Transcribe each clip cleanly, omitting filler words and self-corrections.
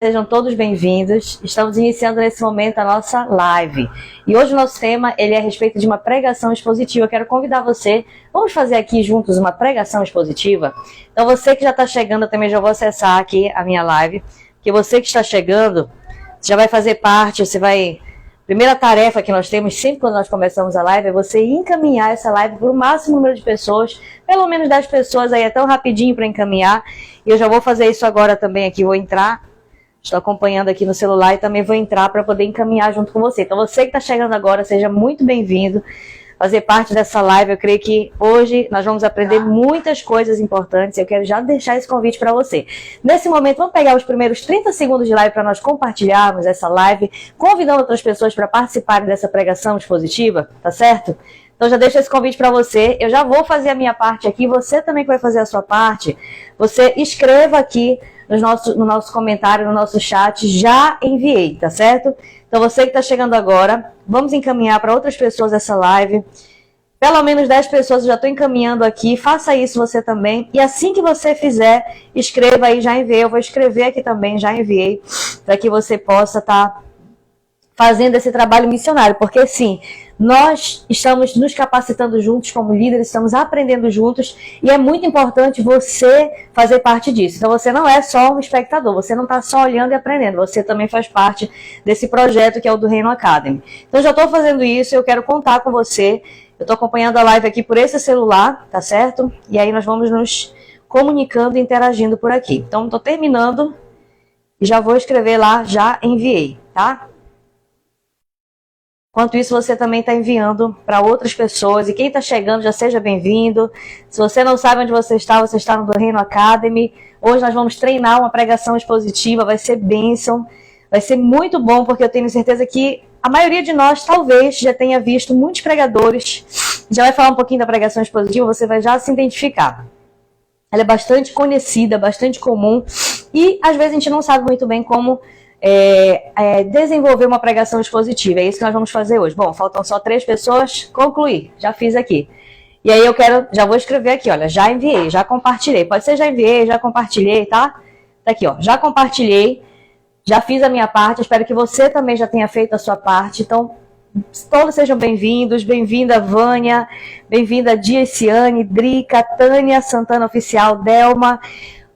Sejam todos bem-vindos. Estamos iniciando nesse momento a nossa live. E hoje o nosso tema ele é a respeito de uma pregação expositiva. Eu quero convidar você, vamos fazer aqui juntos uma pregação expositiva? Então você que já está chegando, eu também já vou acessar aqui a minha live. Porque você que está chegando, já vai fazer parte, você vai... Primeira tarefa que nós temos sempre quando nós começamos a live é você encaminhar essa live para o máximo número de pessoas, pelo menos 10 pessoas aí, é tão rapidinho para encaminhar. E eu já vou fazer isso agora também aqui, vou entrar. Estou acompanhando aqui no celular e também vou entrar para poder encaminhar junto com você. Então você que está chegando agora, seja muito bem-vindo a fazer parte dessa live. Eu creio que hoje nós vamos aprender muitas coisas importantes. Eu quero já deixar esse convite para você. Nesse momento, vamos pegar os primeiros 30 segundos de live para nós compartilharmos essa live, convidando outras pessoas para participarem dessa pregação expositiva, tá certo? Então já deixo esse convite para você. Eu já vou fazer a minha parte aqui, você também vai fazer a sua parte. Você escreva aqui no nosso comentário, no nosso chat, já enviei, tá certo? Então você que está chegando agora, vamos encaminhar para outras pessoas essa live. Pelo menos 10 pessoas eu já estou encaminhando aqui, faça isso você também. E assim que você fizer, escreva aí, já enviei. Eu vou escrever aqui também, já enviei, para que você possa estar fazendo esse trabalho missionário. Porque sim, nós estamos nos capacitando juntos como líderes, estamos aprendendo juntos e é muito importante você fazer parte disso. Então você não é só um espectador, você não está só olhando e aprendendo, você também faz parte desse projeto que é o do Reino Academy. Então já estou fazendo isso, eu quero contar com você. Eu estou acompanhando a live aqui por esse celular, tá certo? E aí nós vamos nos comunicando e interagindo por aqui. Então estou terminando e já vou escrever lá, já enviei, tá? Enquanto isso, você também está enviando para outras pessoas. E quem está chegando, já seja bem-vindo. Se você não sabe onde você está no do Reino Academy. Hoje nós vamos treinar uma pregação expositiva, vai ser bênção. Vai ser muito bom, porque eu tenho certeza que a maioria de nós, talvez, já tenha visto muitos pregadores. Já vai falar um pouquinho da pregação expositiva, você vai já se identificar. Ela é bastante conhecida, bastante comum. E, às vezes, a gente não sabe muito bem como... desenvolver uma pregação expositiva. É isso que nós vamos fazer hoje. Bom, faltam só 3 pessoas. Concluir. Já fiz aqui. E aí eu quero, já vou escrever aqui, olha, já enviei, já compartilhei. Pode ser já enviei, já compartilhei, tá? Tá aqui, ó, já compartilhei, já fiz a minha parte. Espero que você também já tenha feito a sua parte. Então, todos sejam bem-vindos. Bem-vinda, Vânia. Bem-vinda, Dieciane, Drica, Tânia Santana Oficial, Delma,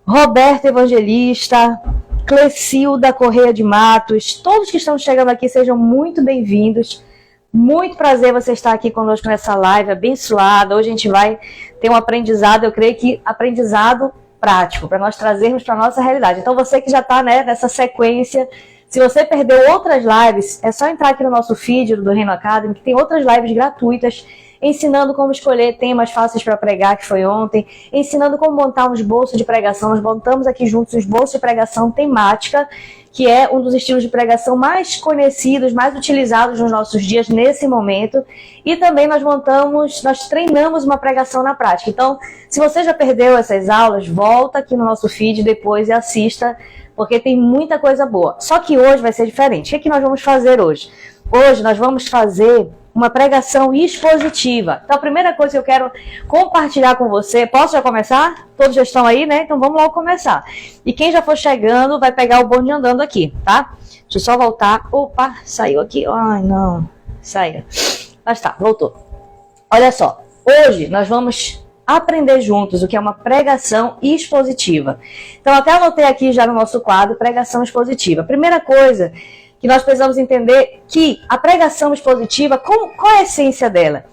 Roberto Evangelista, Clecilda Correia de Matos, todos que estão chegando aqui, sejam muito bem-vindos. Muito prazer você estar aqui conosco nessa live abençoada. Hoje a gente vai ter um aprendizado, eu creio que aprendizado prático, para nós trazermos para a nossa realidade. Então você que já está nessa sequência, se você perdeu outras lives, é só entrar aqui no nosso feed do Reino Academy, que tem outras lives gratuitas, ensinando como escolher temas fáceis para pregar, que foi ontem, ensinando como montar um esboço de pregação. Nós montamos aqui juntos um esboço de pregação temática, que é um dos estilos de pregação mais conhecidos, mais utilizados nos nossos dias nesse momento. E também nós treinamos uma pregação na prática. Então, se você já perdeu essas aulas, volta aqui no nosso feed depois e assista, porque tem muita coisa boa. Só que hoje vai ser diferente. O que nós vamos fazer hoje? Hoje nós vamos fazer uma pregação expositiva. Então, a primeira coisa que eu quero compartilhar com você... Posso já começar? Todos já estão aí, né? Então, vamos logo começar. E quem já for chegando, vai pegar o bonde andando aqui, tá? Deixa eu só voltar. Opa, saiu aqui. Ai, não. Saiu. Mas tá, voltou. Olha só. Hoje, nós vamos aprender juntos o que é uma pregação expositiva. Então, até anotei aqui já no nosso quadro, pregação expositiva. Primeira coisa... que nós precisamos entender que a pregação expositiva, qual é a essência dela?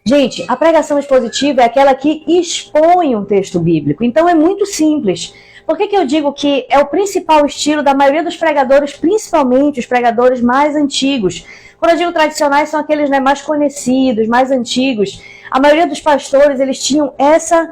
Gente, a pregação expositiva é aquela que expõe um texto bíblico. Então é muito simples. Por que eu digo que é o principal estilo da maioria dos pregadores, principalmente os pregadores mais antigos? Quando eu digo tradicionais, são aqueles, né, mais conhecidos, mais antigos. A maioria dos pastores, eles tinham essa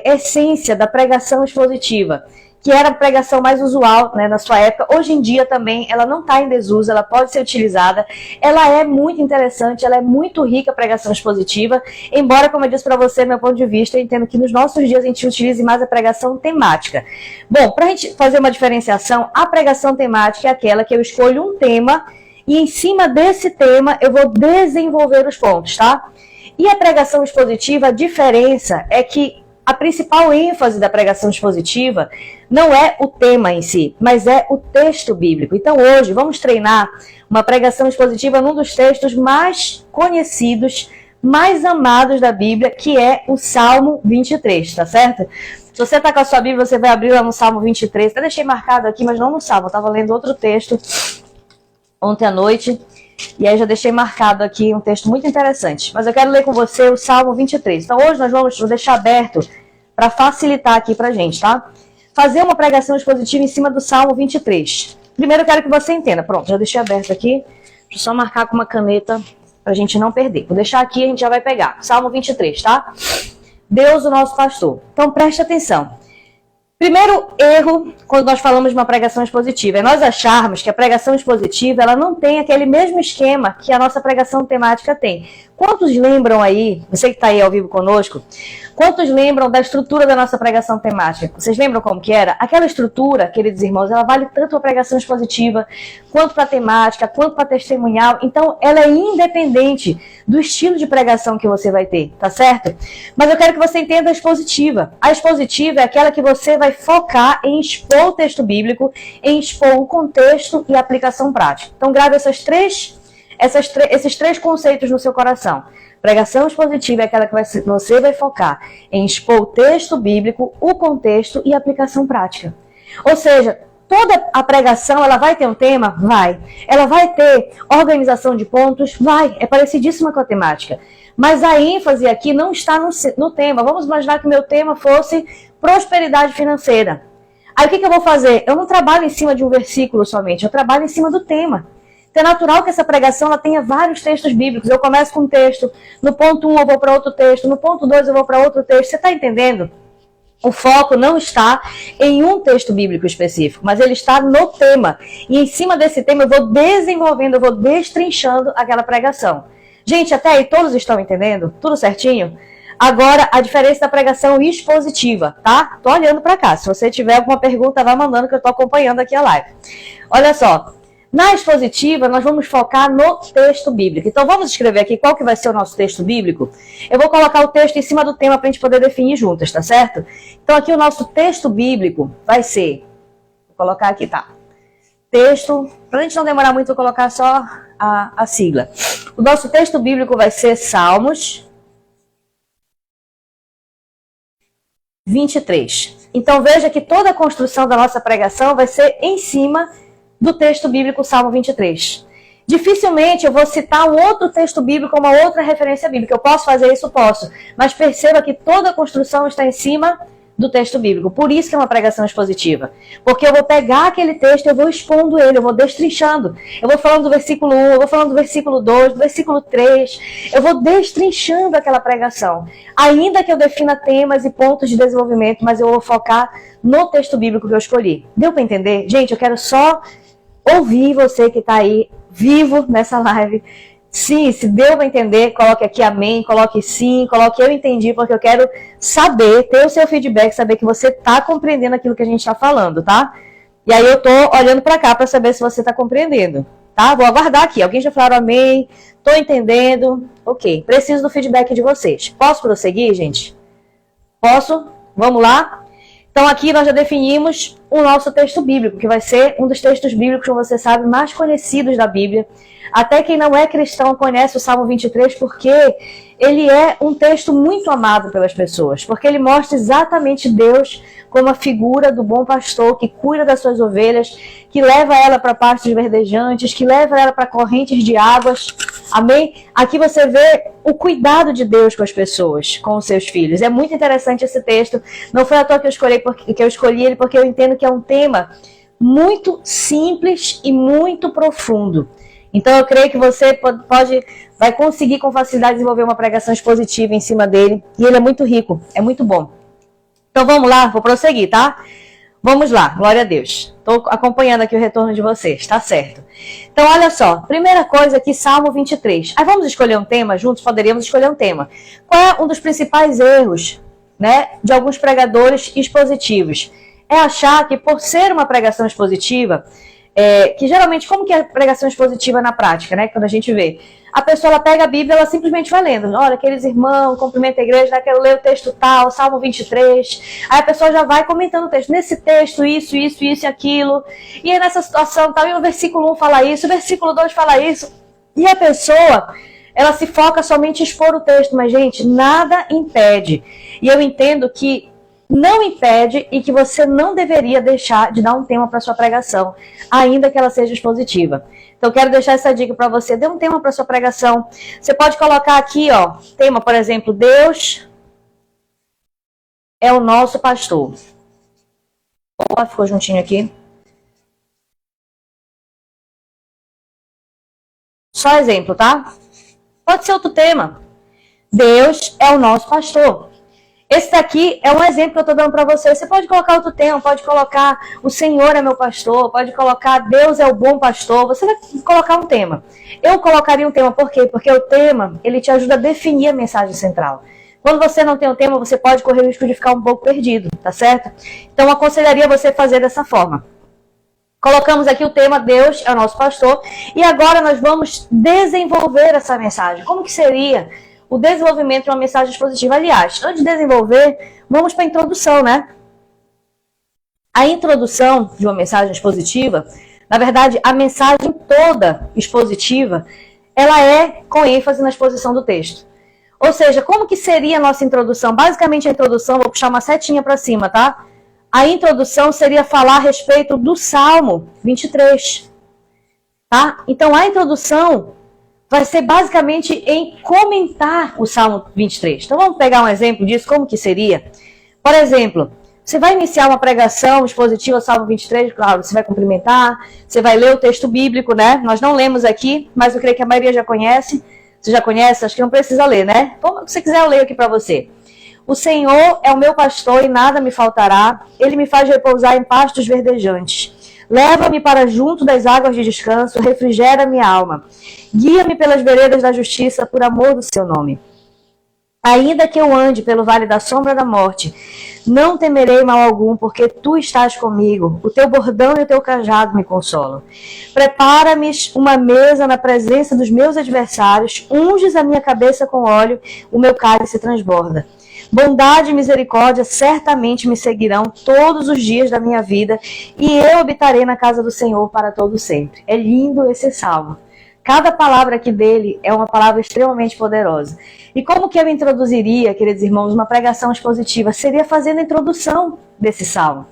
essência da pregação expositiva, que era a pregação mais usual, né, na sua época. Hoje em dia também ela não está em desuso, ela pode ser utilizada. Ela é muito interessante, ela é muito rica, a pregação expositiva. Embora, como eu disse para você, meu ponto de vista, eu entendo que nos nossos dias a gente utilize mais a pregação temática. Bom, para a gente fazer uma diferenciação, a pregação temática é aquela que eu escolho um tema e em cima desse tema eu vou desenvolver os pontos, tá? E a pregação expositiva, a diferença é que a principal ênfase da pregação expositiva não é o tema em si, mas é o texto bíblico. Então hoje vamos treinar uma pregação expositiva num dos textos mais conhecidos, mais amados da Bíblia, que é o Salmo 23, tá certo? Se você está com a sua Bíblia, você vai abrir lá no Salmo 23. Até deixei marcado aqui, mas não no Salmo. Eu estava lendo outro texto ontem à noite. E aí já deixei marcado aqui um texto muito interessante. Mas eu quero ler com você o Salmo 23. Então hoje nós vamos deixar aberto para facilitar aqui pra gente, tá? Fazer uma pregação expositiva em cima do Salmo 23. Primeiro eu quero que você entenda. Pronto, já deixei aberto aqui. Deixa eu só marcar com uma caneta pra gente não perder. Vou deixar aqui e a gente já vai pegar. Salmo 23, tá? Deus, o nosso pastor. Então preste atenção. Primeiro erro, quando nós falamos de uma pregação expositiva, é nós acharmos que a pregação expositiva ela não tem aquele mesmo esquema que a nossa pregação temática tem. Quantos lembram aí, você que está aí ao vivo conosco, quantos lembram da estrutura da nossa pregação temática? Vocês lembram como que era? Aquela estrutura, queridos irmãos, ela vale tanto para a pregação expositiva, quanto para a temática, quanto para a testemunhal. Então, ela é independente do estilo de pregação que você vai ter, tá certo? Mas eu quero que você entenda a expositiva. A expositiva é aquela que você vai focar em expor o texto bíblico, em expor o contexto e a aplicação prática. Então, grave esses três conceitos no seu coração. Pregação expositiva é aquela que você vai focar em expor o texto bíblico, o contexto e a aplicação prática. Ou seja, toda a pregação, ela vai ter um tema? Vai. Ela vai ter organização de pontos? Vai. É parecidíssima com a temática. Mas a ênfase aqui não está no tema. Vamos imaginar que o meu tema fosse prosperidade financeira. Aí o que eu vou fazer? Eu não trabalho em cima de um versículo somente, eu trabalho em cima do tema. Então é natural que essa pregação ela tenha vários textos bíblicos. Eu começo com um texto, no ponto 1 eu vou para outro texto, no ponto 2 eu vou para outro texto. Você está entendendo? O foco não está em um texto bíblico específico, mas ele está no tema. E em cima desse tema eu vou desenvolvendo, eu vou destrinchando aquela pregação. Gente, até aí todos estão entendendo? Tudo certinho? Agora, a diferença da pregação expositiva, tá? Tô olhando para cá. Se você tiver alguma pergunta, vai mandando que eu tô acompanhando aqui a live. Olha só. Na expositiva, nós vamos focar no texto bíblico. Então, vamos escrever aqui qual que vai ser o nosso texto bíblico. Eu vou colocar o texto em cima do tema para a gente poder definir juntas, tá certo? Então, aqui o nosso texto bíblico vai ser... Vou colocar aqui, tá? Texto... Para a gente não demorar muito, vou colocar só a sigla. O nosso texto bíblico vai ser Salmos 23. Então, veja que toda a construção da nossa pregação vai ser em cima do texto bíblico Salmo 23. Dificilmente eu vou citar um outro texto bíblico, uma outra referência bíblica. Eu posso fazer isso? Posso. Mas perceba que toda a construção está em cima do texto bíblico. Por isso que é uma pregação expositiva. Porque eu vou pegar aquele texto, eu vou expondo ele, eu vou destrinchando. Eu vou falando do versículo 1, eu vou falando do versículo 2, do versículo 3. Eu vou destrinchando aquela pregação. Ainda que eu defina temas e pontos de desenvolvimento, mas eu vou focar no texto bíblico que eu escolhi. Deu para entender? Gente, eu quero só ouvir você que está aí vivo nessa live. Sim, se deu para entender, coloque aqui amém, coloque sim, coloque eu entendi, porque eu quero saber, ter o seu feedback, saber que você está compreendendo aquilo que a gente está falando, tá? E aí eu tô olhando para cá para saber se você está compreendendo, tá? Vou aguardar aqui. Alguém já falaram amém, tô entendendo, ok. Preciso do feedback de vocês. Posso prosseguir, gente? Posso? Vamos lá? Então aqui nós já definimos o nosso texto bíblico, que vai ser um dos textos bíblicos, como você sabe, mais conhecidos da Bíblia. Até quem não é cristão conhece o Salmo 23 porque ele é um texto muito amado pelas pessoas, porque ele mostra exatamente Deus como a figura do bom pastor que cuida das suas ovelhas, que leva ela para pastos verdejantes, que leva ela para correntes de águas. Amém? Aqui você vê o cuidado de Deus com as pessoas, com os seus filhos. É muito interessante esse texto. Não foi à toa que eu escolhi ele, porque eu entendo que é um tema muito simples e muito profundo. Então eu creio que você vai conseguir com facilidade desenvolver uma pregação expositiva em cima dele. E ele é muito rico, é muito bom. Então vamos lá, vou prosseguir, tá? Vamos lá, glória a Deus. Estou acompanhando aqui o retorno de vocês, tá certo. Então olha só, primeira coisa aqui, Salmo 23. Aí vamos escolher um tema juntos? Poderíamos escolher um tema. Qual é um dos principais erros, né, de alguns pregadores expositivos? É achar que por ser uma pregação expositiva, que geralmente, como que é a pregação expositiva na prática, né? Quando a gente vê. A pessoa ela pega a Bíblia, ela simplesmente vai lendo. Olha, aqueles irmãos, cumprimenta a igreja, né? Quero ler o texto tal, Salmo 23. Aí a pessoa já vai comentando o texto. Nesse texto, isso e aquilo. E aí nessa situação, tal, e o versículo 1 fala isso, o versículo 2 fala isso. E a pessoa, ela se foca somente em expor o texto. Mas, gente, nada impede. E eu entendo que não impede e que você não deveria deixar de dar um tema para sua pregação, ainda que ela seja expositiva. Então, eu quero deixar essa dica para você. Dê um tema para sua pregação. Você pode colocar aqui, ó, tema, por exemplo, Deus é o nosso pastor. Opa, ficou juntinho aqui. Só exemplo, tá? Pode ser outro tema. Deus é o nosso pastor. Esse daqui é um exemplo que eu estou dando para você. Você pode colocar outro tema, pode colocar o Senhor é meu pastor, pode colocar Deus é o bom pastor. Você vai colocar um tema. Eu colocaria um tema, por quê? Porque o tema, ele te ajuda a definir a mensagem central. Quando você não tem um tema, você pode correr o risco de ficar um pouco perdido, tá certo? Então, eu aconselharia você fazer dessa forma. Colocamos aqui o tema Deus é o nosso pastor e agora nós vamos desenvolver essa mensagem. Como que seria o desenvolvimento de uma mensagem expositiva? Aliás, antes de desenvolver, vamos para a introdução, né? A introdução de uma mensagem expositiva, na verdade, a mensagem toda expositiva, ela é com ênfase na exposição do texto. Ou seja, como que seria a nossa introdução? Basicamente, a introdução, vou puxar uma setinha para cima, tá? A introdução seria falar a respeito do Salmo 23, tá? Então, a introdução vai ser basicamente em comentar o Salmo 23. Então, vamos pegar um exemplo disso, como que seria? Por exemplo, você vai iniciar uma pregação expositiva ao Salmo 23, claro, você vai cumprimentar, você vai ler o texto bíblico, né? Nós não lemos aqui, mas eu creio que a maioria já conhece. Você já conhece? Acho que não precisa ler, né? Como você quiser, eu leio aqui para você. O Senhor é o meu pastor e nada me faltará. Ele me faz repousar em pastos verdejantes. Leva-me para junto das águas de descanso, refrigera minha alma. Guia-me pelas veredas da justiça, por amor do seu nome. Ainda que eu ande pelo vale da sombra da morte, não temerei mal algum, porque tu estás comigo. O teu bordão e o teu cajado me consolam. Prepara-me uma mesa na presença dos meus adversários, unges a minha cabeça com óleo, o meu cálice transborda. Bondade e misericórdia certamente me seguirão todos os dias da minha vida, e eu habitarei na casa do Senhor para todo sempre. É lindo esse salmo. Cada palavra aqui dele é uma palavra extremamente poderosa. E como que eu introduziria, queridos irmãos, uma pregação expositiva? Seria fazendo a introdução desse salmo.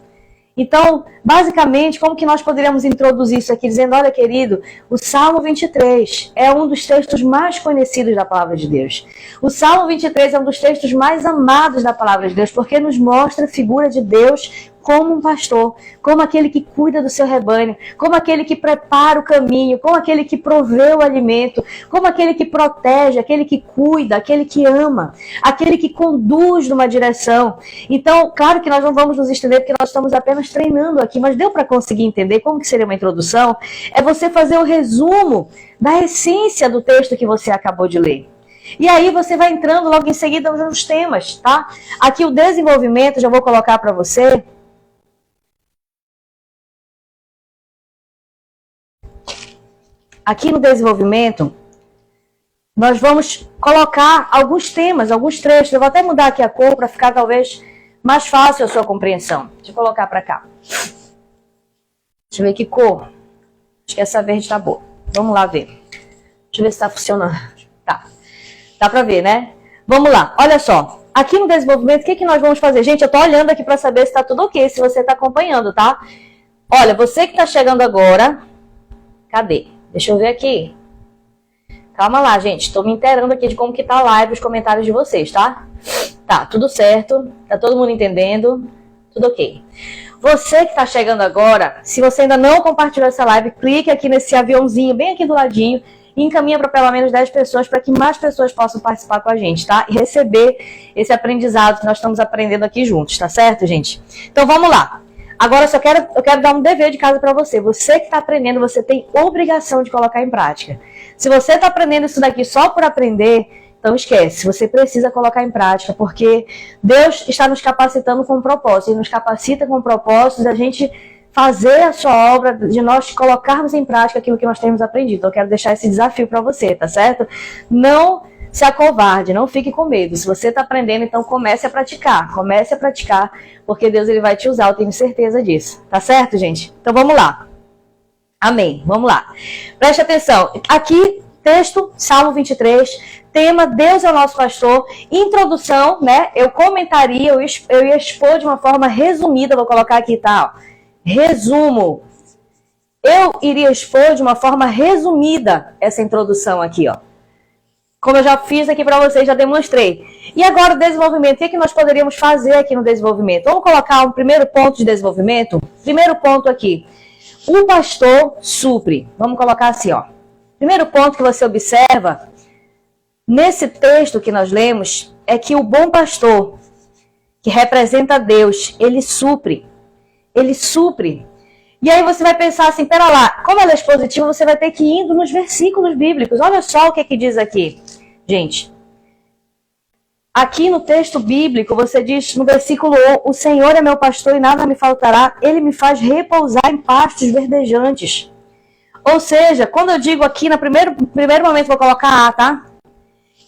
Então, basicamente, como que nós poderíamos introduzir isso aqui? Dizendo, olha, querido, o Salmo 23 é um dos textos mais conhecidos da Palavra de Deus. O Salmo 23 é um dos textos mais amados da Palavra de Deus, porque nos mostra a figura de Deus como um pastor, como aquele que cuida do seu rebanho, como aquele que prepara o caminho, como aquele que provê o alimento, como aquele que protege, aquele que cuida, aquele que ama, aquele que conduz numa direção. Então, claro que nós não vamos nos estender porque nós estamos apenas treinando aqui, mas deu para conseguir entender como que seria uma introdução? É você fazer o resumo da essência do texto que você acabou de ler. E aí você vai entrando logo em seguida nos temas, tá? Aqui o desenvolvimento, já vou colocar para você. Aqui no desenvolvimento, nós vamos colocar alguns temas, alguns trechos. Eu vou até mudar aqui a cor para ficar talvez mais fácil a sua compreensão. Deixa eu colocar para cá. Deixa eu ver que cor. Acho que essa verde tá boa. Vamos lá ver. Deixa eu ver se está funcionando. Tá. Dá para ver, né? Vamos lá. Olha só. Aqui no desenvolvimento, o que, que nós vamos fazer? Gente, eu tô olhando aqui para saber se está tudo ok, se você está acompanhando, tá? Olha, você que está chegando agora... Cadê? Deixa eu ver aqui. Calma lá, gente. Estou me inteirando aqui de como que tá a live, os comentários de vocês, tá? Tá, tudo certo. Tá todo mundo entendendo. Tudo ok. Você que tá chegando agora, se você ainda não compartilhou essa live, clique aqui nesse aviãozinho bem aqui do ladinho e encaminha para pelo menos 10 pessoas para que mais pessoas possam participar com a gente, tá? E receber esse aprendizado que nós estamos aprendendo aqui juntos, tá certo, gente? Então vamos lá. Agora eu quero dar um dever de casa para você. Você que está aprendendo, você tem obrigação de colocar em prática. Se você está aprendendo isso daqui só por aprender, então esquece. Você precisa colocar em prática, porque Deus está nos capacitando com um propósito. E nos capacita com propósitos a gente fazer a sua obra, de nós colocarmos em prática aquilo que nós temos aprendido. Então, eu quero deixar esse desafio para você, tá certo? Não se acovarde, não fique com medo. Se você está aprendendo, então comece a praticar, porque Deus ele vai te usar, eu tenho certeza disso. Tá certo, gente? Então vamos lá. Amém. Vamos lá. Preste atenção. Aqui, texto, Salmo 23, tema Deus é o nosso pastor. Introdução, né? Eu comentaria, eu ia expor de uma forma resumida, vou colocar aqui, tá? Resumo. Eu iria expor de uma forma resumida essa introdução aqui, ó. Como eu já fiz aqui para vocês, já demonstrei. E agora o desenvolvimento, o que é que nós poderíamos fazer aqui no desenvolvimento? Vamos colocar um primeiro ponto de desenvolvimento? Primeiro ponto aqui. O pastor supre. Vamos colocar assim, ó. Primeiro ponto que você observa, nesse texto que nós lemos, é que o bom pastor, que representa Deus, ele supre. Ele supre. E aí você vai pensar assim, pera lá, como ela é expositiva, você vai ter que ir indo nos versículos bíblicos. Olha só o que é que diz aqui. Gente, aqui no texto bíblico, você diz no versículo 1, o Senhor é meu pastor e nada me faltará, ele me faz repousar em pastos verdejantes. Ou seja, quando eu digo aqui, no primeiro momento vou colocar A, tá?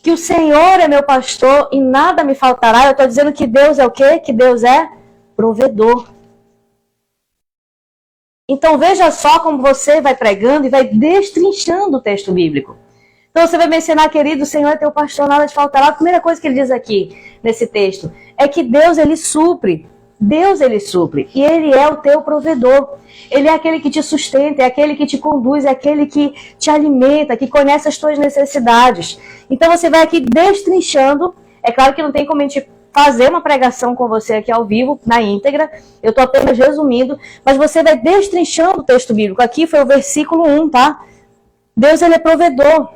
Que o Senhor é meu pastor e nada me faltará, eu estou dizendo que Deus é o quê? Que Deus é provedor. Então veja só como você vai pregando e vai destrinchando o texto bíblico. Então você vai mencionar, querido, o Senhor é teu pastor, nada te faltará. A primeira coisa que ele diz aqui, nesse texto, é que Deus, ele supre. Deus, ele supre. E ele é o teu provedor. Ele é aquele que te sustenta, é aquele que te conduz, é aquele que te alimenta, que conhece as tuas necessidades. Então você vai aqui destrinchando. É claro que não tem como a gente fazer uma pregação com você aqui ao vivo, na íntegra. Eu estou apenas resumindo. Mas você vai destrinchando o texto bíblico. Aqui foi o versículo 1, tá? Deus, ele é provedor.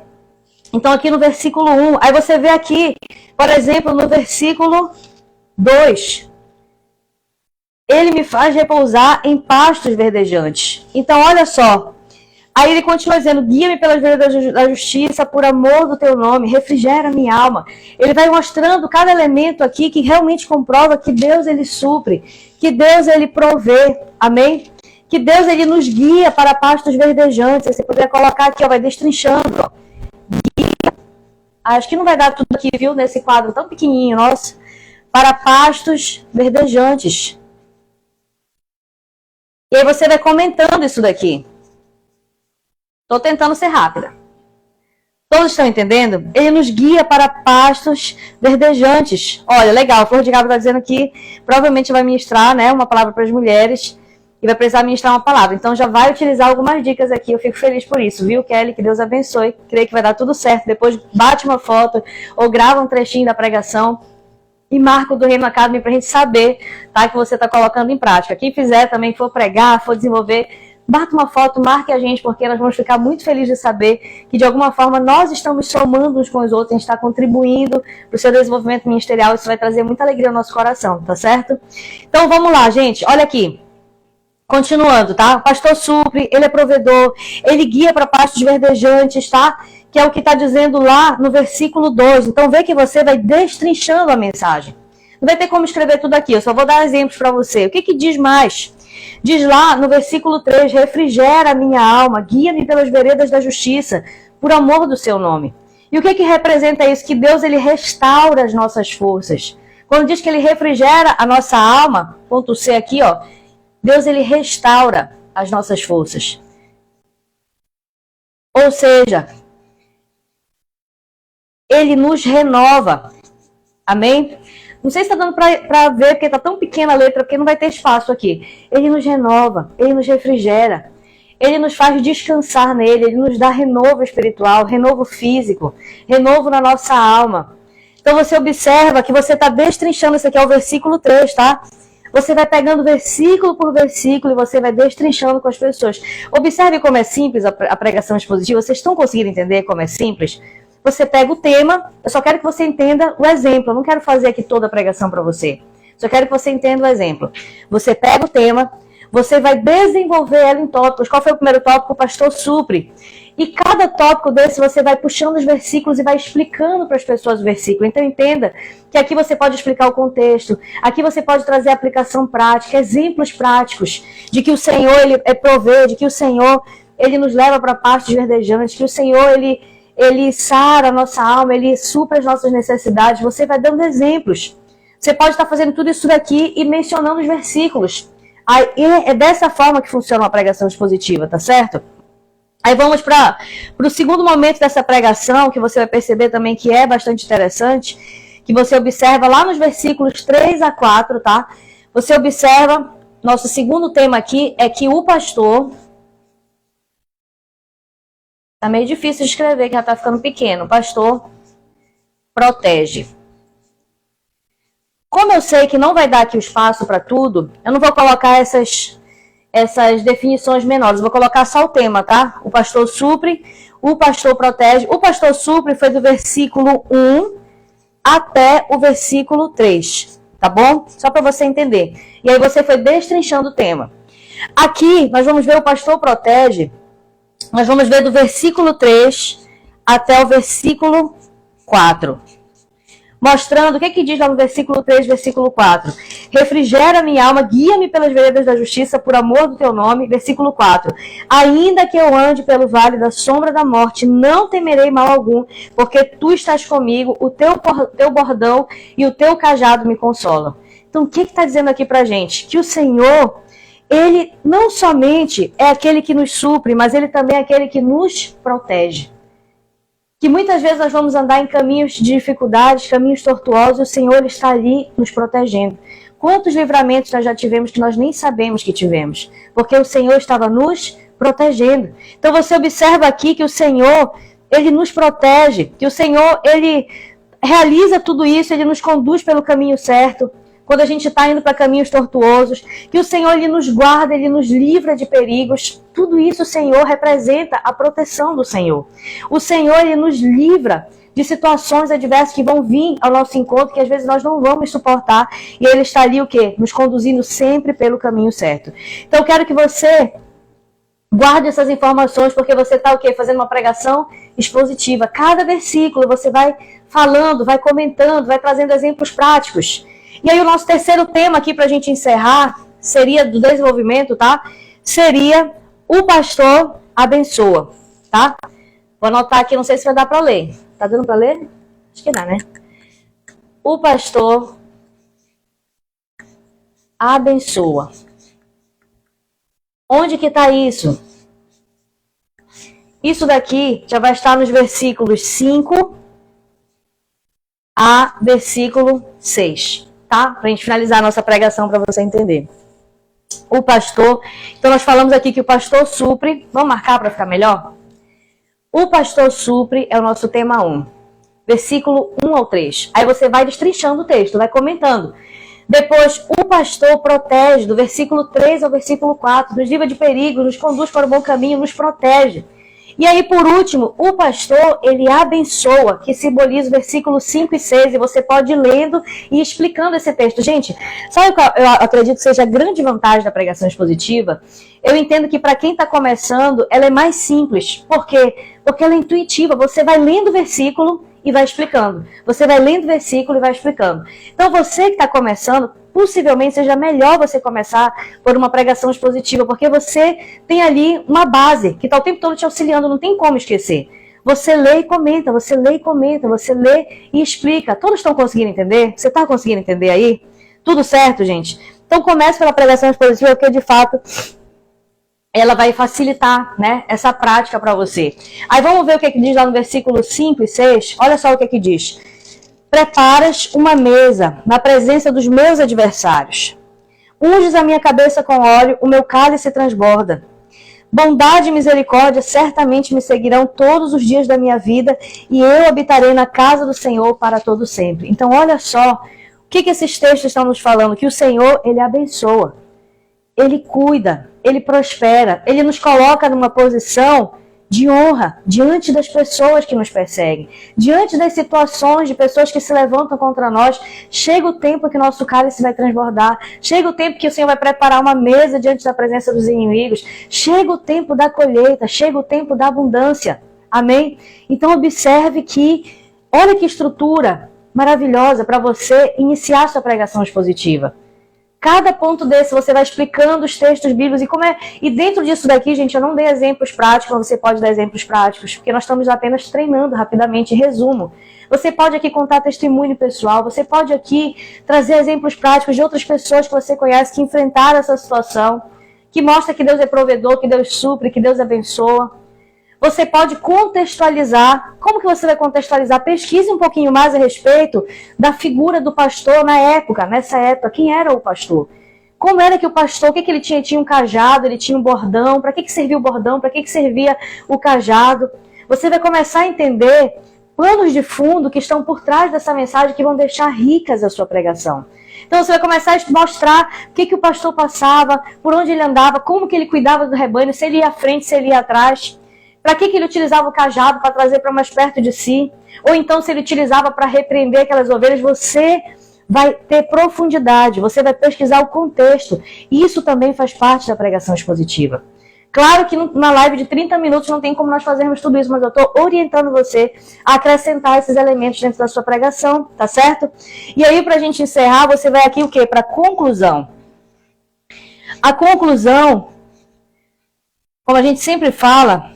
Então, aqui no versículo 1, aí você vê aqui, por exemplo, no versículo 2, ele me faz repousar em pastos verdejantes. Então, olha só, aí ele continua dizendo, guia-me pelas veredas da justiça, por amor do teu nome, refrigera minha alma. Ele vai mostrando cada elemento aqui que realmente comprova que Deus, ele supre, que Deus, ele provê, amém? Que Deus, ele nos guia para pastos verdejantes. Você poderia colocar aqui, ó, vai destrinchando, ó. Acho que não vai dar tudo aqui, viu? Nesse quadro tão pequenininho, nossa. Para pastos verdejantes. E aí você vai comentando isso daqui. Estou tentando ser rápida. Todos estão entendendo? Ele nos guia para pastos verdejantes. Olha, legal. A Flor de Gabriel está dizendo que provavelmente vai ministrar, né, uma palavra para as mulheres. E vai precisar ministrar uma palavra. Então já vai utilizar algumas dicas aqui. Eu fico feliz por isso, viu, Kelly? Que Deus abençoe. Creio que vai dar tudo certo. Depois bate uma foto ou grava um trechinho da pregação e marca o do Reino Academy pra gente saber, tá, que você está colocando em prática. Quem fizer também, for pregar, for desenvolver, bata uma foto, marque a gente, porque nós vamos ficar muito felizes de saber que de alguma forma nós estamos somando uns com os outros, a gente está contribuindo para o seu desenvolvimento ministerial. Isso vai trazer muita alegria ao nosso coração, tá certo? Então vamos lá, gente. Olha aqui. Continuando, tá? O pastor supre, ele é provedor, ele guia para pastos verdejantes, tá? Que é o que está dizendo lá no versículo 2. Então vê que você vai destrinchando a mensagem. Não vai ter como escrever tudo aqui, eu só vou dar exemplos para você. O que que diz mais? Diz lá no versículo 3, refrigera a minha alma, guia-me pelas veredas da justiça, por amor do seu nome. E o que que representa isso? Que Deus, ele restaura as nossas forças. Quando diz que ele refrigera a nossa alma, ponto C aqui, ó, Deus, ele restaura as nossas forças. Ou seja, ele nos renova. Amém? Não sei se está dando para ver, porque está tão pequena a letra, porque não vai ter espaço aqui. Ele nos renova, ele nos refrigera. Ele nos faz descansar nele, ele nos dá renovo espiritual, renovo físico, renovo na nossa alma. Então você observa que você está destrinchando, isso aqui é o versículo 3, tá? Você vai pegando versículo por versículo e você vai destrinchando com as pessoas. Observe como é simples a pregação expositiva. Vocês estão conseguindo entender como é simples? Você pega o tema, eu só quero que você entenda o exemplo. Eu não quero fazer aqui toda a pregação para você. Só quero que você entenda o exemplo. Você pega o tema, Você vai desenvolver ela em tópicos. Qual foi o primeiro tópico? O pastor supre. E cada tópico desse você vai puxando os versículos e vai explicando para as pessoas o versículo. Então entenda que aqui você pode explicar o contexto, aqui você pode trazer aplicação prática, exemplos práticos de que o Senhor ele provê, de que o Senhor ele nos leva para pastos verdejantes, que o Senhor ele sara a nossa alma, ele supra as nossas necessidades. Você vai dando exemplos. Você pode estar fazendo tudo isso daqui e mencionando os versículos. Aí, é dessa forma que funciona uma pregação expositiva, tá certo? Aí vamos para o segundo momento dessa pregação, que você vai perceber também que é bastante interessante, que você observa lá nos versículos 3 a 4, tá? Você observa, nosso segundo tema aqui é que o pastor... Tá meio difícil de escrever, que já tá ficando pequeno. O pastor protege. Como eu sei que não vai dar aqui o espaço para tudo, eu não vou colocar essas definições menores. Eu vou colocar só o tema, tá? O pastor supre, o pastor protege. O pastor supre foi do versículo 1 até o versículo 3, tá bom? Só para você entender. E aí você foi destrinchando o tema. Aqui nós vamos ver o pastor protege. Nós vamos ver do versículo 3 até o versículo 4. Mostrando o que diz lá no versículo 3, versículo 4. Refrigera minha alma, guia-me pelas veredas da justiça, por amor do teu nome. Versículo 4. Ainda que eu ande pelo vale da sombra da morte, não temerei mal algum, porque tu estás comigo, o teu bordão e o teu cajado me consolam. Então, o que está dizendo aqui pra gente? Que o Senhor, ele não somente é aquele que nos supre, mas ele também é aquele que nos protege. Que muitas vezes nós vamos andar em caminhos de dificuldades, caminhos tortuosos, e o Senhor ele está ali nos protegendo. Quantos livramentos nós já tivemos que nós nem sabemos que tivemos? Porque o Senhor estava nos protegendo. Então você observa aqui que o Senhor, ele nos protege, que o Senhor, ele realiza tudo isso, ele nos conduz pelo caminho certo. Quando a gente está indo para caminhos tortuosos, que o Senhor ele nos guarda, ele nos livra de perigos. Tudo isso o Senhor representa a proteção do Senhor. O Senhor ele nos livra de situações adversas que vão vir ao nosso encontro, que às vezes nós não vamos suportar. E ele está ali o quê? Nos conduzindo sempre pelo caminho certo. Então eu quero que você guarde essas informações, porque você está o quê? Fazendo uma pregação expositiva. Cada versículo você vai falando, vai comentando, vai trazendo exemplos práticos. E aí o nosso terceiro tema aqui para a gente encerrar, seria do desenvolvimento, tá? Seria o pastor abençoa, tá? Vou anotar aqui, não sei se vai dar para ler. Tá dando para ler? Acho que dá, né? O pastor abençoa. Onde que tá isso? Isso daqui já vai estar nos versículos 5 a versículo 6. Tá? Para a gente finalizar a nossa pregação, para você entender. O pastor, então nós falamos aqui que o pastor supre, vamos marcar para ficar melhor? O pastor supre é o nosso tema 1, versículo 1 ao 3. Aí você vai destrinchando o texto, vai comentando. Depois, o pastor protege, do versículo 3 ao versículo 4, nos livra de perigo, nos conduz para o bom caminho, nos protege. E aí, por último, o pastor, ele abençoa, que simboliza o versículo 5 e 6, e você pode ir lendo e explicando esse texto. Gente, sabe qual eu acredito que seja a grande vantagem da pregação expositiva? Eu entendo que para quem está começando, ela é mais simples. Por quê? Porque ela é intuitiva, você vai lendo o versículo e vai explicando. Você vai lendo o versículo e vai explicando. Então, você que está começando, possivelmente seja melhor você começar por uma pregação expositiva, porque você tem ali uma base que está o tempo todo te auxiliando, não tem como esquecer. Você lê e comenta, você lê e comenta, você lê e explica. Todos estão conseguindo entender? Você está conseguindo entender aí? Tudo certo, gente? Então comece pela pregação expositiva, porque de fato ela vai facilitar, né, essa prática para você. Aí vamos ver o que diz lá no versículo 5 e 6. Olha só o que diz. Preparas uma mesa na presença dos meus adversários. Unges a minha cabeça com óleo, o meu cálice transborda. Bondade e misericórdia certamente me seguirão todos os dias da minha vida, e eu habitarei na casa do Senhor para todo sempre. Então olha só, o que esses textos estão nos falando? Que o Senhor, ele abençoa, ele cuida, ele prospera, ele nos coloca numa posição de honra diante das pessoas que nos perseguem, diante das situações de pessoas que se levantam contra nós. Chega o tempo que o nosso cálice vai transbordar, chega o tempo que o Senhor vai preparar uma mesa diante da presença dos inimigos, chega o tempo da colheita, chega o tempo da abundância. Amém? Então observe que, olha que estrutura maravilhosa para você iniciar sua pregação expositiva. Cada ponto desse você vai explicando os textos bíblicos e dentro disso daqui, gente, eu não dei exemplos práticos, mas você pode dar exemplos práticos, porque nós estamos apenas treinando rapidamente, resumo. Você pode aqui contar testemunho pessoal, você pode aqui trazer exemplos práticos de outras pessoas que você conhece que enfrentaram essa situação, que mostra que Deus é provedor, que Deus supre, que Deus abençoa. Você pode contextualizar. Como que você vai contextualizar? Pesquise um pouquinho mais a respeito da figura do pastor nessa época. Quem era o pastor? Como era que o pastor, o que ele tinha? Tinha um cajado, ele tinha um bordão. Para que servia o bordão? Para que servia o cajado? Você vai começar a entender planos de fundo que estão por trás dessa mensagem que vão deixar ricas a sua pregação. Então você vai começar a mostrar o que o pastor passava, por onde ele andava, como que ele cuidava do rebanho, se ele ia à frente, se ele ia atrás. Para que ele utilizava o cajado? Para trazer para mais perto de si? Ou então se ele utilizava para repreender aquelas ovelhas? Você vai ter profundidade, você vai pesquisar o contexto. E isso também faz parte da pregação expositiva. Claro que na live de 30 minutos não tem como nós fazermos tudo isso, mas eu estou orientando você a acrescentar esses elementos dentro da sua pregação, tá certo? E aí, para a gente encerrar, você vai aqui o quê? Para a conclusão. A conclusão, como a gente sempre fala,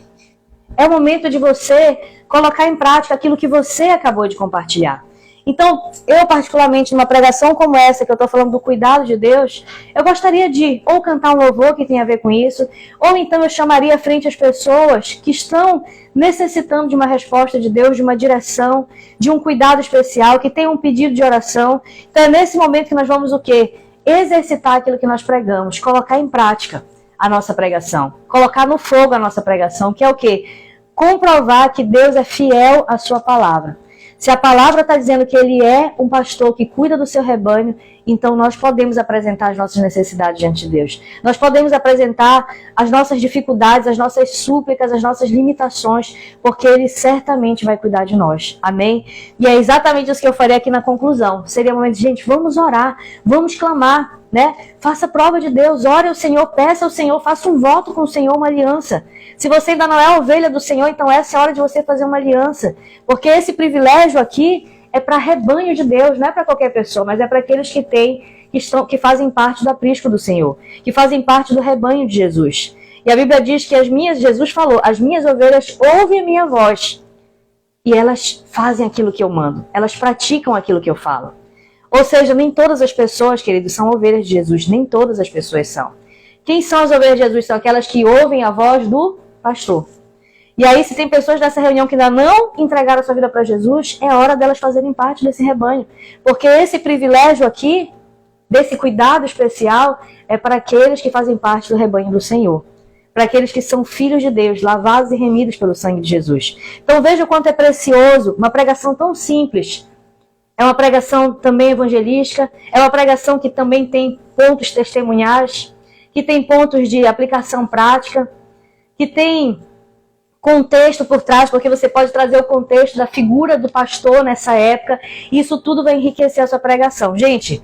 é o momento de você colocar em prática aquilo que você acabou de compartilhar. Então, eu particularmente, numa pregação como essa, que eu estou falando do cuidado de Deus, eu gostaria de ou cantar um louvor que tem a ver com isso, ou então eu chamaria à frente as pessoas que estão necessitando de uma resposta de Deus, de uma direção, de um cuidado especial, que tem um pedido de oração. Então, é nesse momento que nós vamos o quê? Exercitar aquilo que nós pregamos, colocar em prática a nossa pregação, colocar no fogo a nossa pregação, que é o quê? Comprovar que Deus é fiel à sua palavra. Se a palavra está dizendo que ele é um pastor que cuida do seu rebanho, então nós podemos apresentar as nossas necessidades diante de Deus. Nós podemos apresentar as nossas dificuldades, as nossas súplicas, as nossas limitações, porque ele certamente vai cuidar de nós. Amém? E é exatamente isso que eu farei aqui na conclusão. Seria o momento de, gente, vamos orar, vamos clamar, né? Faça prova de Deus, ore ao Senhor, peça ao Senhor, faça um voto com o Senhor, uma aliança. Se você ainda não é ovelha do Senhor, então essa é a hora de você fazer uma aliança. Porque esse privilégio aqui é para rebanho de Deus, não é para qualquer pessoa, mas é para aqueles que fazem parte do aprisco do Senhor, que fazem parte do rebanho de Jesus. E a Bíblia diz que Jesus falou, as minhas ovelhas ouvem a minha voz e elas fazem aquilo que eu mando, elas praticam aquilo que eu falo. Ou seja, nem todas as pessoas, queridos, são ovelhas de Jesus, nem todas as pessoas são. Quem são as ovelhas de Jesus? São aquelas que ouvem a voz do pastor. E aí, se tem pessoas nessa reunião que ainda não entregaram a sua vida para Jesus, é hora delas fazerem parte desse rebanho. Porque esse privilégio aqui, desse cuidado especial, é para aqueles que fazem parte do rebanho do Senhor. Para aqueles que são filhos de Deus, lavados e remidos pelo sangue de Jesus. Então veja o quanto é precioso uma pregação tão simples. É uma pregação também evangelística, é uma pregação que também tem pontos testemunhais, que tem pontos de aplicação prática, que tem contexto por trás, porque você pode trazer o contexto da figura do pastor nessa época, e isso tudo vai enriquecer a sua pregação. Gente,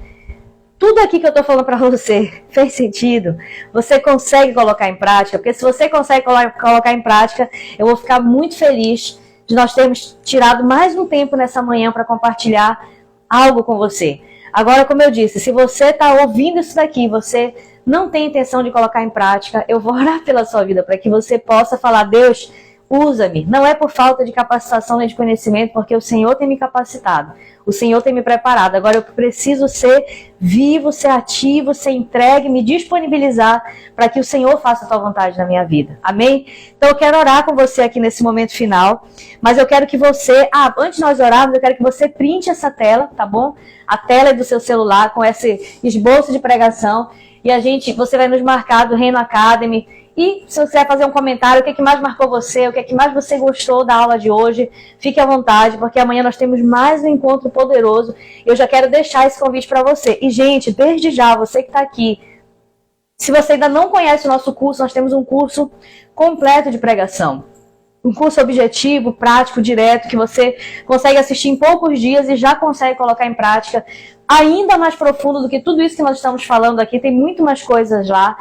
tudo aqui que eu estou falando para você fez sentido? Você consegue colocar em prática? Porque se você consegue colocar em prática, eu vou ficar muito feliz de nós termos tirado mais um tempo nessa manhã para compartilhar algo com você. Agora, como eu disse, se você está ouvindo isso daqui, você não tem intenção de colocar em prática, eu vou orar pela sua vida para que você possa falar, Deus, usa-me. Não é por falta de capacitação nem de conhecimento, porque o Senhor tem me capacitado. O Senhor tem me preparado. Agora eu preciso ser vivo, ser ativo, ser entregue, me disponibilizar para que o Senhor faça a tua vontade na minha vida. Amém? Então eu quero orar com você aqui nesse momento final, mas eu quero que você, antes de nós orarmos, eu quero que você printe essa tela, tá bom? A tela do seu celular com esse esboço de pregação e você vai nos marcar do Reino Academy. E se você vai fazer um comentário, o que mais marcou você, o que mais você gostou da aula de hoje, fique à vontade, porque amanhã nós temos mais um encontro poderoso. Eu já quero deixar esse convite para você. E, gente, desde já, você que está aqui, se você ainda não conhece o nosso curso, nós temos um curso completo de pregação. um curso objetivo, prático, direto, que você consegue assistir em poucos dias e já consegue colocar em prática, ainda mais profundo do que tudo isso que nós estamos falando aqui, tem muito mais coisas lá.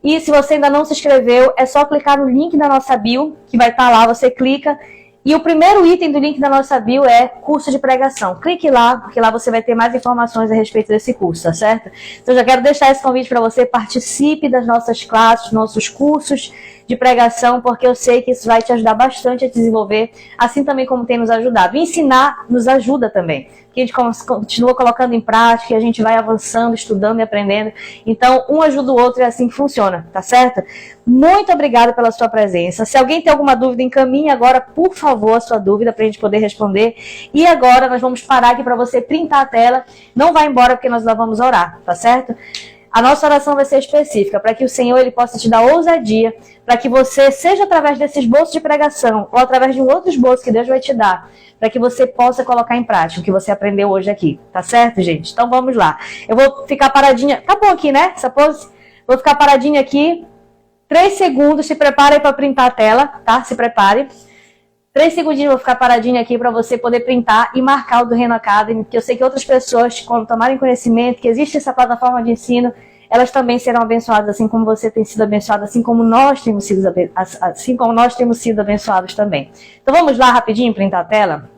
E se você ainda não se inscreveu, é só clicar no link da nossa bio, que vai estar lá, você clica. E o primeiro item do link da nossa bio é curso de pregação. Clique lá, porque lá você vai ter mais informações a respeito desse curso, tá certo? Então já quero deixar esse convite para você, participe das nossas classes, nossos cursos de pregação, porque eu sei que isso vai te ajudar bastante a desenvolver, assim também como tem nos ajudado. E ensinar nos ajuda também, que a gente continua colocando em prática, e a gente vai avançando, estudando e aprendendo. Então, um ajuda o outro e é assim que funciona, tá certo? Muito obrigada pela sua presença. Se alguém tem alguma dúvida, encaminhe agora, por favor, a sua dúvida para a gente poder responder. E agora nós vamos parar aqui para você printar a tela. Não vai embora porque nós lá vamos orar, tá certo? A nossa oração vai ser específica, para que o Senhor ele possa te dar ousadia, para que você, seja através desse esboço de pregação, ou através de um outro esboço que Deus vai te dar, para que você possa colocar em prática o que você aprendeu hoje aqui. Tá certo, gente? Então vamos lá. Eu vou ficar paradinha. Acabou aqui, né? Essa pose? Vou ficar paradinha aqui. 3 segundos. Se prepare para printar a tela, tá? Se prepare. 3 segundinhos, vou ficar paradinha aqui para você poder printar e marcar o do Reino Academy, porque eu sei que outras pessoas, quando tomarem conhecimento que existe essa plataforma de ensino, elas também serão abençoadas, assim como você tem sido abençoado, assim como nós temos sido abençoados também. Então vamos lá rapidinho printar a tela?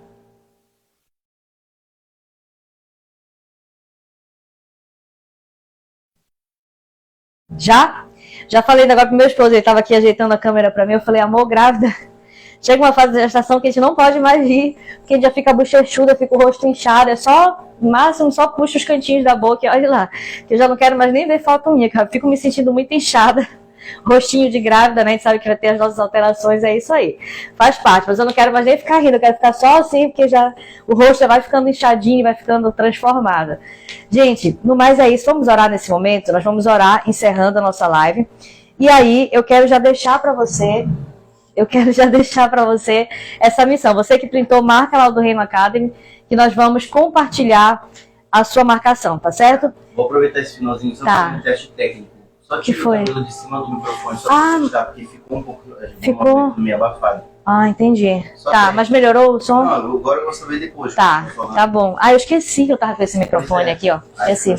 Já falei agora pro meu esposo, ele estava aqui ajeitando a câmera para mim, eu falei, amor, grávida, chega uma fase da gestação que a gente não pode mais rir, porque a gente já fica bochechuda, fica o rosto inchado, é só, no máximo, só puxa os cantinhos da boca e olha lá, que eu já não quero mais nem ver foto minha, cara, fico me sentindo muito inchada, rostinho de grávida, né, a gente sabe que vai ter as nossas alterações, é isso aí, faz parte, mas eu não quero mais nem ficar rindo, eu quero ficar só assim, porque já o rosto já vai ficando inchadinho, vai ficando transformada. Gente, no mais é isso, vamos orar nesse momento, nós vamos orar encerrando a nossa live, e aí eu quero já deixar para você essa missão. Você que printou, marca lá o do Reino Academy, que nós vamos compartilhar a sua marcação, tá certo? Vou aproveitar esse finalzinho só para fazer um teste técnico. Só que foi? O cabelo de cima do microfone, só para testar, porque ficou um pouco meio abafado. Ah, entendi. Só tá, mas melhorou o som? Não, agora eu vou saber depois. Tá bom. Ah, eu esqueci que eu tava com esse microfone aqui, ó. Esqueci.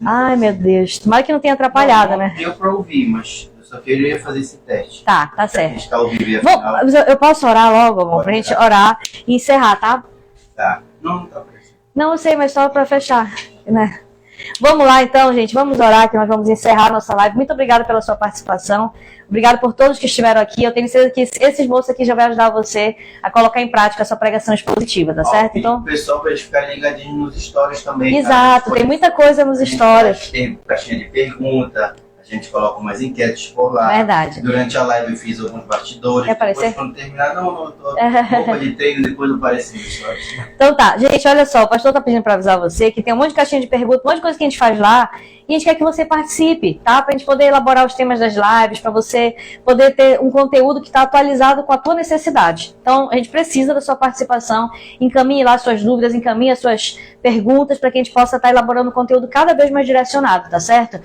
Ai, meu Deus. Tomara que não tenha atrapalhado, né? Não deu para ouvir, mas eu só queria fazer esse teste. Tá certo. Está ao vivo e afinal... Eu posso orar logo, amor? Pra gente orar e encerrar, tá? Tá. Não tá precisando. Não, eu sei, mas só pra fechar, né? Vamos lá então, gente, vamos orar que nós vamos encerrar a nossa live. Muito obrigada pela sua participação, obrigado por todos que estiveram aqui. Eu tenho certeza que esse esboço aqui já vai ajudar você a colocar em prática a sua pregação expositiva, tá certo? Então, o pessoal para eles ficarem ligadinhos nos stories também. Exato, tem muita coisa nos stories. Tem caixinha de pergunta, a gente coloca umas enquetes por lá. Verdade. Durante a live eu fiz alguns bastidores. Quer aparecer? Depois, quando terminar, eu tô roupa de treino, depois eu apareço nos stories. Então tá, gente, olha só, o pastor tá pedindo pra avisar você que tem um monte de caixinha de perguntas, um monte de coisa que a gente faz lá, e a gente quer que você participe, tá? Pra gente poder elaborar os temas das lives, pra você poder ter um conteúdo que tá atualizado com a tua necessidade. Então, a gente precisa da sua participação, encaminhe lá suas dúvidas, encaminhe as suas perguntas para que a gente possa estar elaborando conteúdo cada vez mais direcionado, tá certo?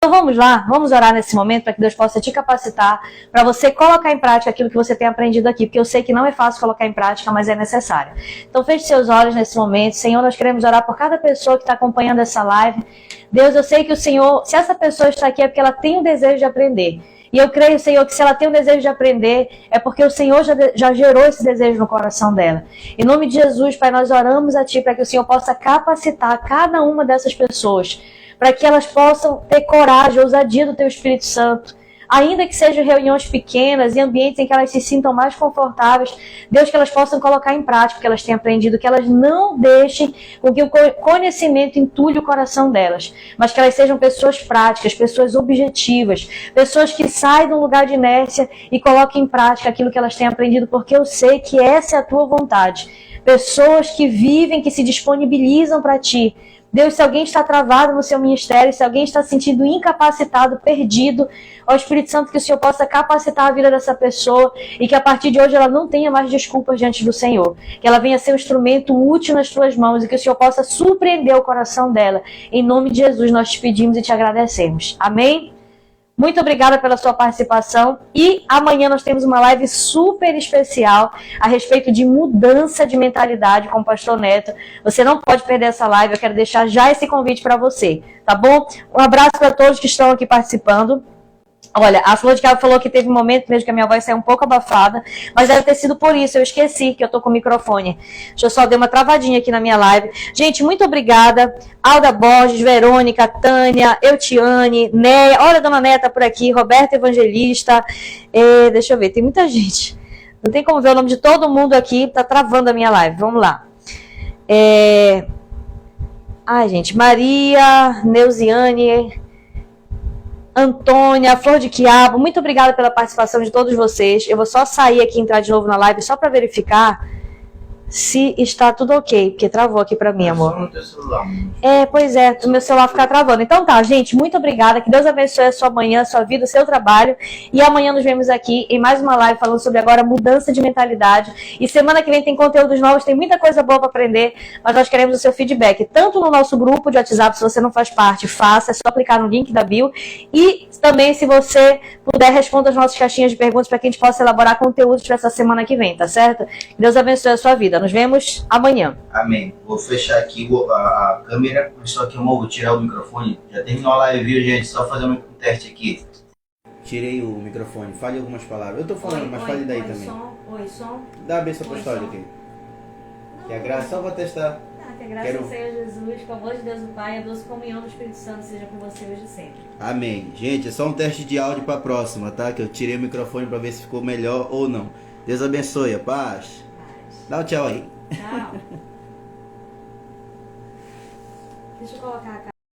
Então vamos lá, vamos orar nesse momento para que Deus possa te capacitar, para você colocar em prática aquilo que você tem aprendido aqui, porque eu sei que não é fácil colocar em prática, mas é necessário. Então feche seus olhos nesse momento. Senhor, nós queremos orar por cada pessoa que está acompanhando essa live. Deus, eu sei que o Senhor, se essa pessoa está aqui é porque ela tem o desejo de aprender. E eu creio, Senhor, que se ela tem o desejo de aprender, é porque o Senhor já gerou esse desejo no coração dela. Em nome de Jesus, Pai, nós oramos a Ti para que o Senhor possa capacitar cada uma dessas pessoas, para que elas possam ter coragem, ousadia do Teu Espírito Santo, ainda que sejam reuniões pequenas e ambientes em que elas se sintam mais confortáveis, Deus, que elas possam colocar em prática o que elas têm aprendido, que elas não deixem com que o conhecimento entulhe o coração delas, mas que elas sejam pessoas práticas, pessoas objetivas, pessoas que saem do lugar de inércia e coloquem em prática aquilo que elas têm aprendido, porque eu sei que essa é a Tua vontade. Pessoas que vivem, que se disponibilizam para Ti. Deus, se alguém está travado no seu ministério, se alguém está se sentindo incapacitado, perdido, ó Espírito Santo, que o Senhor possa capacitar a vida dessa pessoa e que a partir de hoje ela não tenha mais desculpas diante do Senhor. Que ela venha ser um instrumento útil nas Tuas mãos e que o Senhor possa surpreender o coração dela. Em nome de Jesus nós te pedimos e te agradecemos. Amém? Muito obrigada pela sua participação. E amanhã nós temos uma live super especial a respeito de mudança de mentalidade com o Pastor Neto. Você não pode perder essa live. Eu quero deixar já esse convite para você, tá bom? Um abraço para todos que estão aqui participando. Olha, a Flor de Cabo falou que teve um momento mesmo que a minha voz saiu um pouco abafada, mas deve ter sido por isso, eu esqueci que eu tô com o microfone. Deixa eu só dar uma travadinha aqui na minha live. Gente, muito obrigada. Alda Borges, Verônica, Tânia, Eutiane, Néia, olha a dona Neta por aqui, Roberto Evangelista, deixa eu ver, tem muita gente. Não tem como ver o nome de todo mundo aqui, tá travando a minha live, vamos lá. Ai, gente, Maria, Neuziane, Antônia, Flor de Quiabo, muito obrigada pela participação de todos vocês. Eu vou só sair aqui e entrar de novo na live só para verificar se está tudo ok, porque travou aqui para mim, amor. Só no teu celular. Pois é, o meu celular ficar travando. Então tá, gente, muito obrigada. Que Deus abençoe a sua manhã, a sua vida, o seu trabalho. E amanhã nos vemos aqui em mais uma live falando sobre agora mudança de mentalidade. E semana que vem tem conteúdos novos, tem muita coisa boa para aprender, mas nós queremos o seu feedback, tanto no nosso grupo de WhatsApp, se você não faz parte, faça, é só clicar no link da bio. E também, se você puder, responda as nossas caixinhas de perguntas para que a gente possa elaborar conteúdos para essa semana que vem, tá certo? Que Deus abençoe a sua vida. Nos vemos amanhã. Amém. Vou fechar aqui a câmera, só que eu vou tirar o microfone. Já terminou a live, viu, gente? Só fazer um teste aqui. Tirei o microfone. Fale algumas palavras. Eu tô falando, mas fale daí também. Som. Dá a bênção apostólica aqui. Que a graça, só vou testar. Que a graça do Senhor Jesus, com o amor de Deus o Pai e a doce comunhão do Espírito Santo seja com você hoje e sempre. Amém. Gente, é só um teste de áudio para a próxima, tá? Que eu tirei o microfone para ver se ficou melhor ou não. Deus abençoe, a paz. Dá um tchau aí. Tchau. Deixa eu colocar a